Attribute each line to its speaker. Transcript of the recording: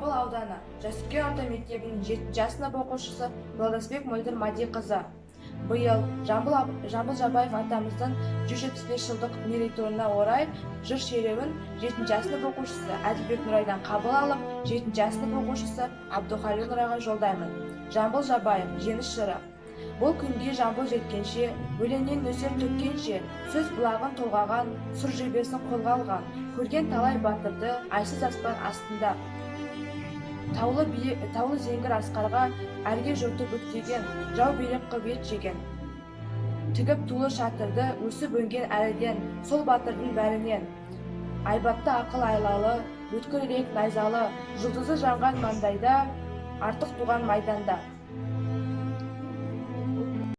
Speaker 1: Жамбыл ауданы Жасүкен орта мектебінің 7 сынып оқушысы Жолдасбек Мөлдір Мадиқызы. Биыл Жамбыл Жабаев атамыздың 175 жылдық мерейтойына орай жыр шеруін 7 сынып оқушысы Әділбек Нұрайдан қабыл алып, 7 сынып оқушысы Абдухалил Нұрайға жолдаймын. Жамбыл Жабаев жеңіс жыры. Бұл күнге жамбыл жеткенше, өлеңнен нөсер төккенше, сөз бұлағын толғаған, сұр жебесін қолға алған, көрген талай батырды айсыз аспан астында. Таулы зеңгір асқарға әрге жұрты бүктеген, жау берек қып ет жеген. Тігіп тулы шатырды өсіп өнген әліден, сол батырдың бәрінен. Айбатты ақыл айлалы, өткір рек найзалы, жұлдызы жанған маңдайда, артық туған майданда.